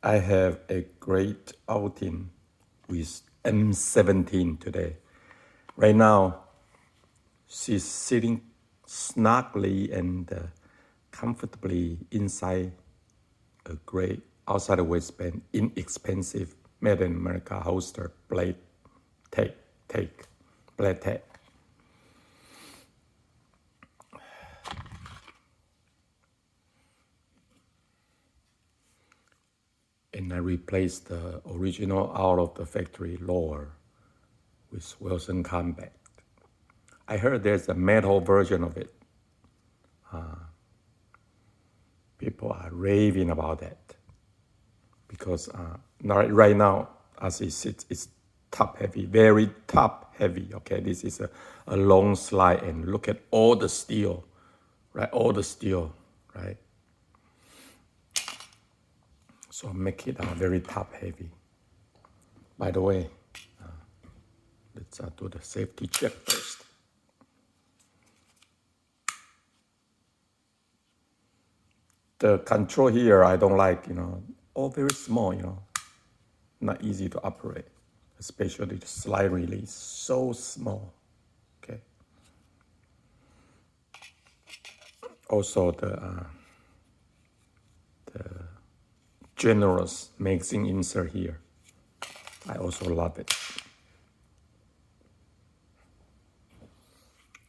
I have a great outing with M17 today. Right now, she's sitting snugly and comfortably inside a great outside the waistband, inexpensive, made in America holster blade blade tag. And I replaced the original out of the factory lower with Wilson Combat. I heard there's a metal version of it. People are raving about that because right now, as it sits, it's top heavy, very top heavy. Okay, this is a long slide, and look at all the steel, right? All the steel, right? So make it very top heavy. By the way, let's do the safety check first. The control here, I don't like, all very small, not easy to operate, especially the slide release, so small, okay? Also the generous magazine insert here, I also love it.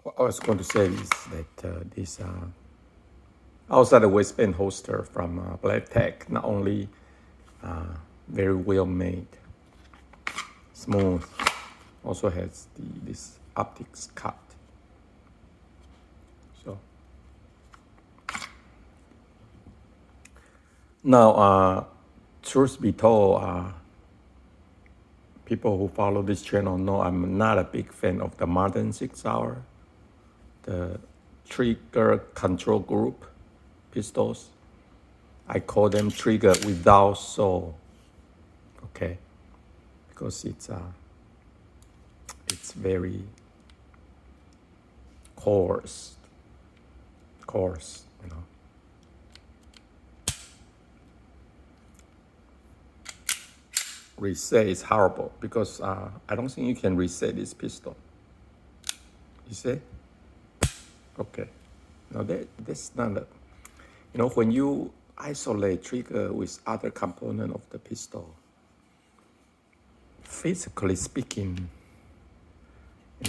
What I was going to say is that this outside the waistband holster from Black Tech, not only very well made, smooth, also has this optics cut. So now, truth be told, people who follow this channel know I'm not a big fan of the modern 6-hour, the trigger control group pistols. I call them trigger without soul, okay? Because it's very coarse, Reset is horrible because I don't think you can reset this pistol. You see? Okay. Now that's not a, when you isolate trigger with other component of the pistol, physically speaking,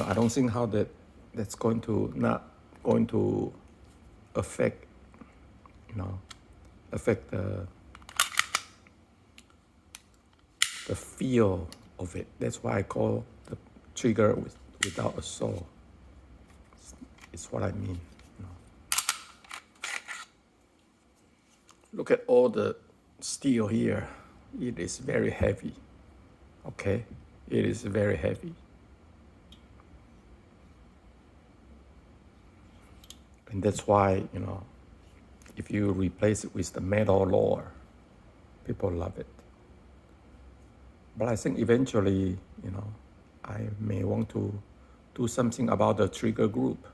I don't think how that's not going to affect, affect the feel of it. That's why I call the trigger without a soul. It's what I mean. Look at all the steel here. It is very heavy. Okay, it is very heavy. And that's why, if you replace it with the metal lower, people love it. But I think eventually, I may want to do something about the trigger group.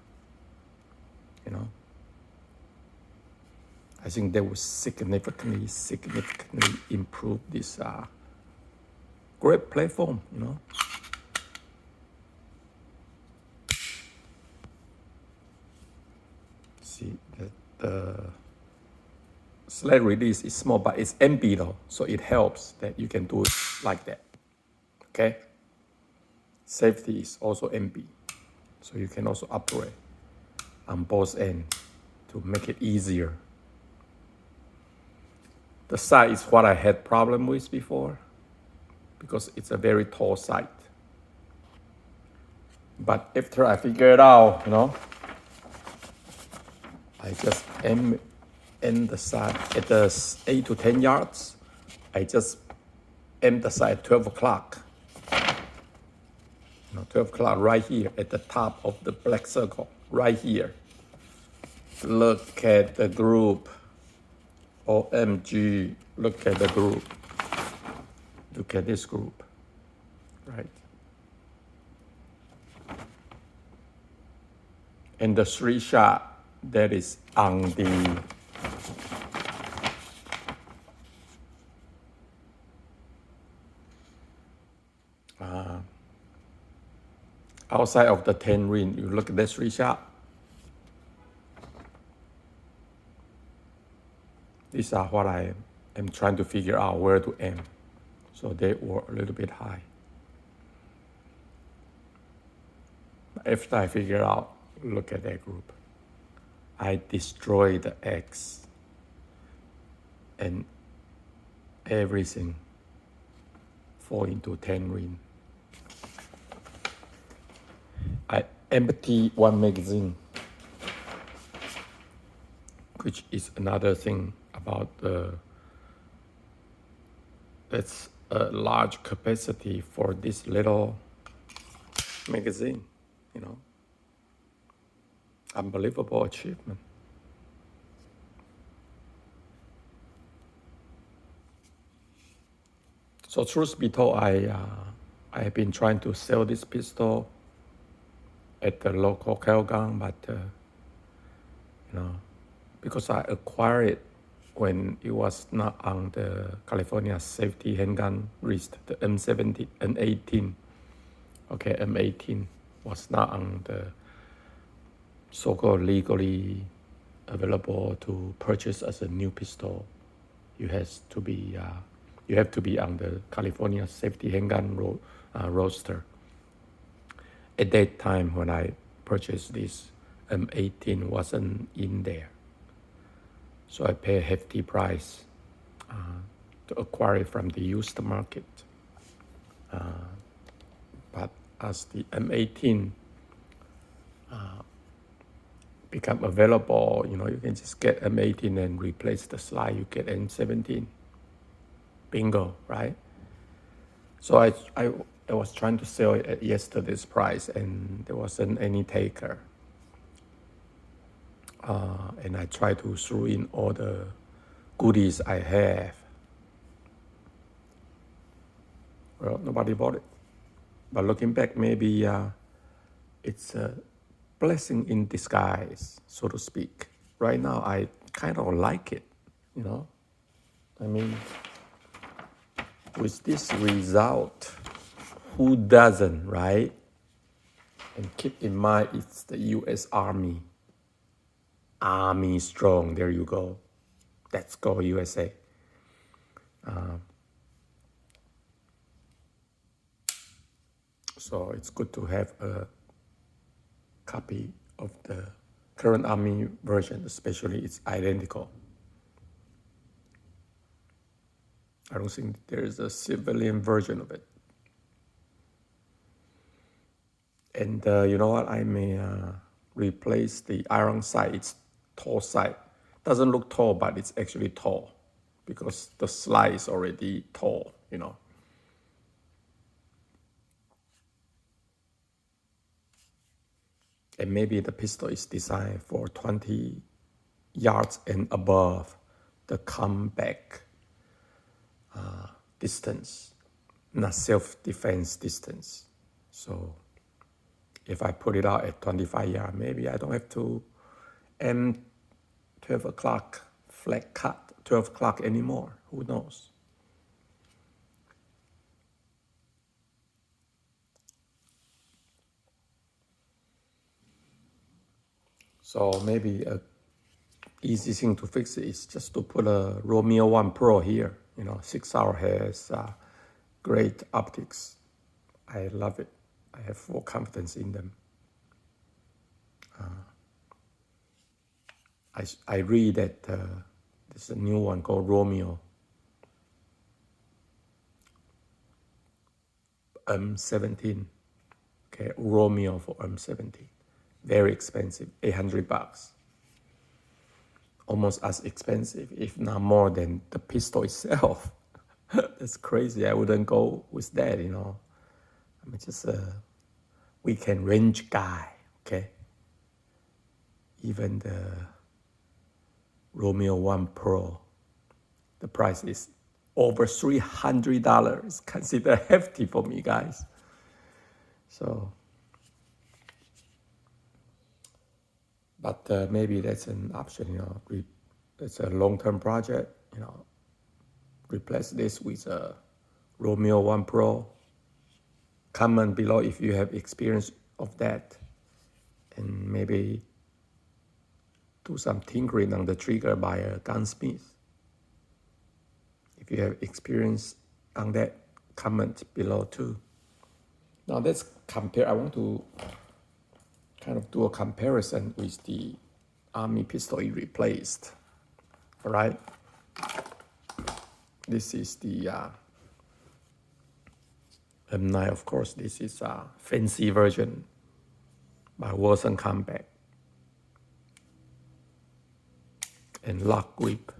I think that will significantly improve this great platform, See, the sled release is small, but it's MB though, so it helps that you can do it like that, okay? Safety is also MB, so you can also operate on both ends to make it easier. The sight is what I had problem with before because it's a very tall sight. But after I figure it out, I just aim the sight at the 8 to 10 yards. I just aim the sight at 12 o'clock. 12 o'clock right here at the top of the black circle, right here. Look at the group. OMG, look at the group. Look at this group, right? And the 3-shot that is on the outside of the 10 ring, you look at this 3 shot. These are what I am trying to figure out where to aim. So they were a little bit high. After I figure out, look at that group. I destroy the X and everything fall into 10 ring. I empty one magazine, which is another thing about it's a large capacity for this little magazine, you know. Unbelievable achievement. So truth be told, I have been trying to sell this pistol at the local Calgon, but you know, because I acquired it when it was not on the California safety handgun list, the M17, M18. Okay, M18 was not on the so-called legally available to purchase as a new pistol. You have to be on the California safety handgun roster. At that time, when I purchased this, M18 wasn't in there. So I pay a hefty price to acquire it from the used market. But as the M18 become available, you know, you can just get M18 and replace the slide, you get M17. Bingo, right? So I was trying to sell it at yesterday's price, and there wasn't any taker. And I tried to throw in all the goodies I have. Well, nobody bought it. But looking back, maybe it's a blessing in disguise, so to speak. Right now, I kind of like it, you know. I mean, with this result, who doesn't, right? And keep in mind, it's the U.S. Army. Army strong, there you go. Let's go, USA. So it's good to have a copy of the current Army version, especially it's identical. I don't think there is a civilian version of it. And you know what? I may replace the iron sight. It's tall sight. Doesn't look tall, but it's actually tall because the slide is already tall, you know. And maybe the pistol is designed for 20 yards and above the comeback distance, not self-defense distance. So if I put it out at 25 yards, maybe I don't have to aim 12 o'clock, flat cut 12 o'clock anymore. Who knows? So maybe a easy thing to fix it is just to put a Romeo 1 Pro here. You know, 6-hour has great optics. I love it. I have full confidence in them. I read that there's a new one called Romeo M17. Okay, Romeo for M17. Very expensive, $800. Almost as expensive, if not more than the pistol itself. That's crazy. I wouldn't go with that, you know. I'm just a weekend range guy, okay? Even the Romeo 1 Pro, the price is over $300. It's considered hefty for me, guys. So, but maybe that's an option, you know. It's a long-term project, you know. Replace this with a Romeo 1 Pro. Comment below if you have experience of that, and maybe do some tinkering on the trigger by a gunsmith. If you have experience on that, comment below too. Now let's compare. I want to kind of do a comparison with the Army pistol it replaced. All right. This is the M9, of course. This is a fancy version by Wilson Combat and lock grip.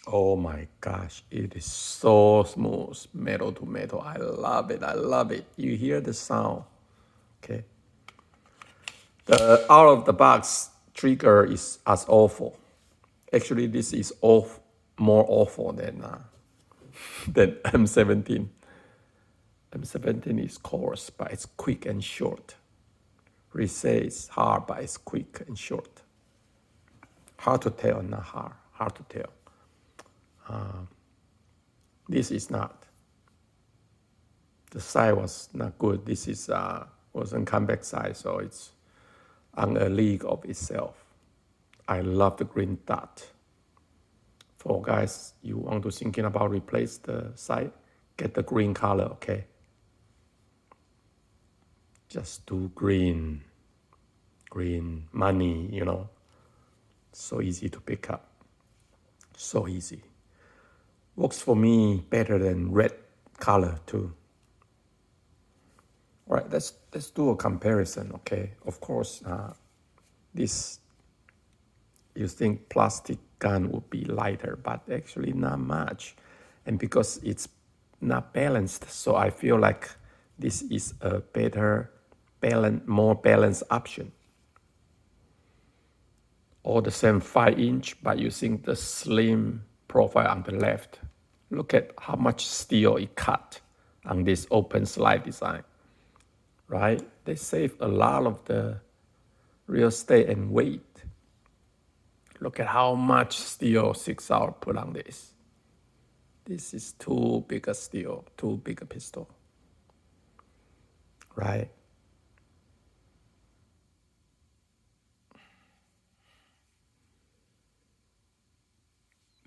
Oh my gosh, it is so smooth, metal to metal. I love it, I love it. You hear the sound, okay? The out of the box trigger is as awful. Actually, this is more awful than M17. M17 is coarse, but it's quick and short. Reset is hard, but it's quick and short. Hard to tell, not hard to tell. This is not. The size was not good. This is wasn't comeback size, so it's on a league of itself. I love the green dot. For guys, you want to thinking about replace the sight, get the green color, okay? Just do green money, you know. So easy to pick up. So easy. Works for me better than red color too. All right, let's do a comparison, okay? Of course, this, you think plastic gun would be lighter, but actually not much. And because it's not balanced, so I feel like this is a better, more balanced option. All the same 5-inch, but using the slim profile on the left. Look at how much steel it cut on this open slide design, right? They save a lot of the real estate and weight. Look at how much steel 6 Hour put on this. This is too big a steel, too big a pistol, right?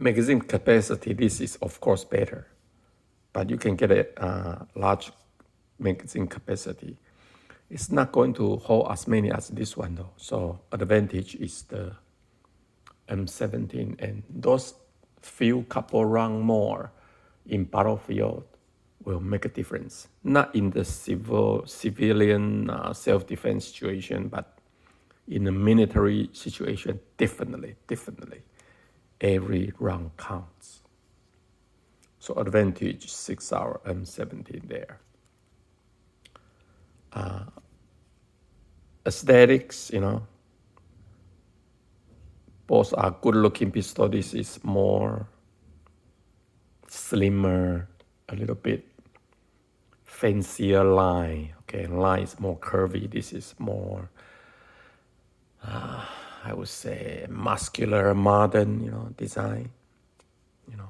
Magazine capacity, this is of course better, but you can get a large magazine capacity. It's not going to hold as many as this one though. So advantage is the M17, and those few couple round more in battlefield will make a difference. Not in the civilian self-defense situation, but in a military situation, definitely. Every round counts. So advantage 6 Hour M17 there. Aesthetics, you know, both are good looking pistol. This is more slimmer, a little bit fancier line. Okay, line is more curvy. This is more, I would say, muscular, modern, you know, design. You know,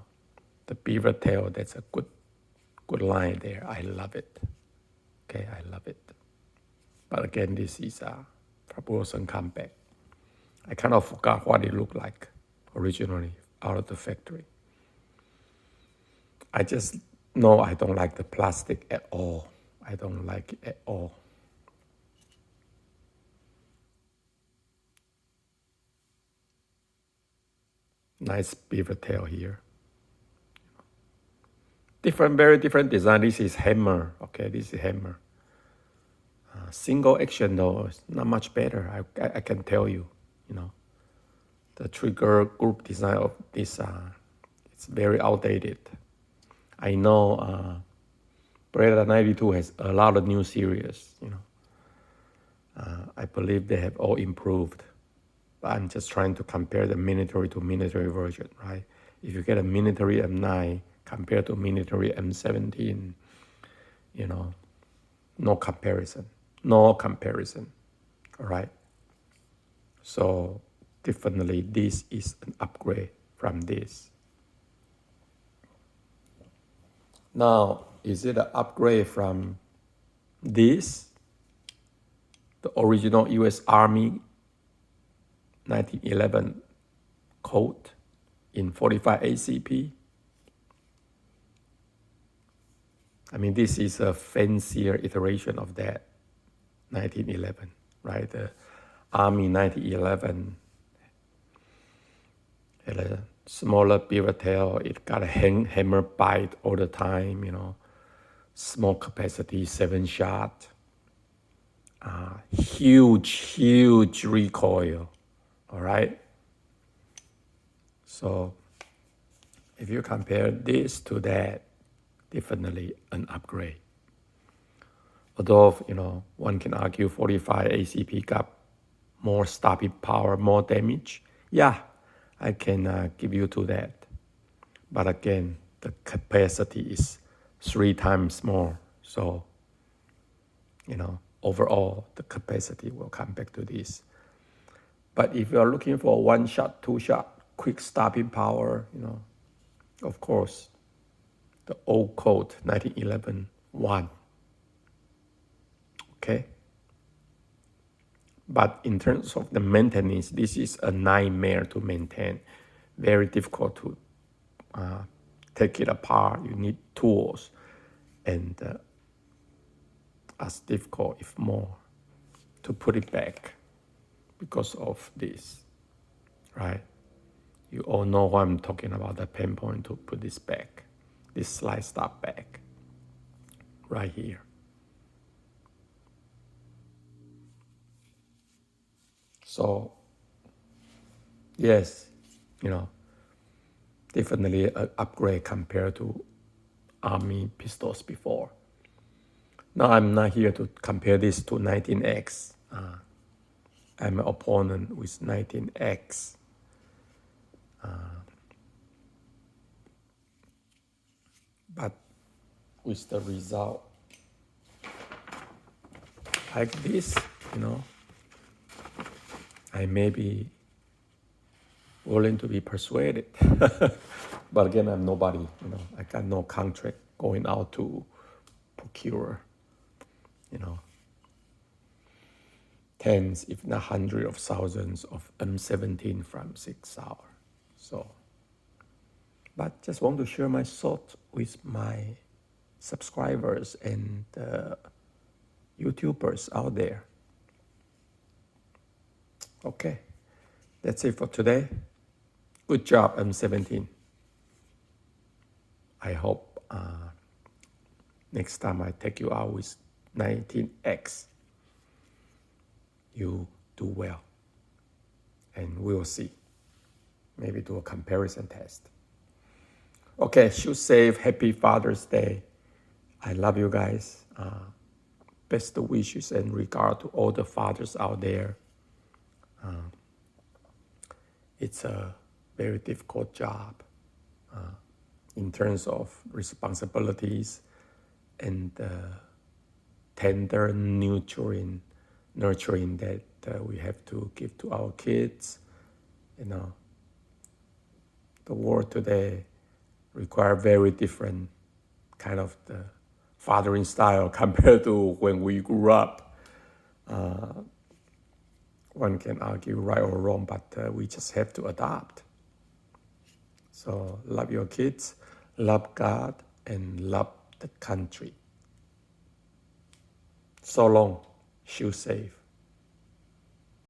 the beaver tail, that's a good line there. I love it. Okay, I love it. But again, this is from Wilson Combat. I kind of forgot what it looked like originally out of the factory. I just know I don't like the plastic at all. I don't like it at all. Nice beaver tail here. Very different design. This is hammer. Okay, this is hammer. Single action though is not much better. I can tell you. You know, the trigger group design of this it's very outdated. I know Beretta 92 has a lot of new series. You know, I believe they have all improved. But I'm just trying to compare the military to military version, right? If you get a military M9 compared to military M17, you know, no comparison, all right? So definitely this is an upgrade from this. Now, is it an upgrade from this, the original U.S. Army 1911 Colt in 45 ACP? I mean, this is a fancier iteration of that 1911, right? The Army 1911 had a smaller beaver tail. It got a hammer bite all the time, you know, small capacity, 7-shot, huge recoil, all right? So if you compare this to that, definitely an upgrade. Although, you know, one can argue 45 ACP got more stopping power, more damage. Yeah, I can give you to that. But again, the capacity is 3 times more. So, you know, overall, the capacity will come back to this. But if you're looking for 1-shot, 2-shot, quick stopping power, you know, of course, the old Colt 1911 won. Okay? But in terms of the maintenance, this is a nightmare to maintain. Very difficult to take it apart. You need tools. And as difficult, if more, to put it back because of this, right? You all know what I'm talking about, the pain point to put this back, this slide stop back, right here. So, yes, you know, definitely an upgrade compared to Army pistols before. Now, I'm not here to compare this to 19X. I'm an opponent with 19X. But with the result like this, you know, I may be willing to be persuaded. But again, I'm nobody, you know, I got no contract going out to procure, you know, tens, if not hundreds of thousands of M17 from 6 Sauer. So, but just want to share my thoughts with my subscribers and YouTubers out there. Okay, that's it for today. Good job, M17. I hope next time I take you out with 19X, you do well. And we'll see. Maybe do a comparison test. Okay, shoot safe. Happy Father's Day. I love you guys. Best wishes and regard to all the fathers out there. It's a very difficult job in terms of responsibilities and tender nurturing that we have to give to our kids. You know, the world today requires very different kind of the fathering style compared to when we grew up. One can argue right or wrong, but we just have to adapt. So love your kids, love God, and love the country. So long, shoot safe.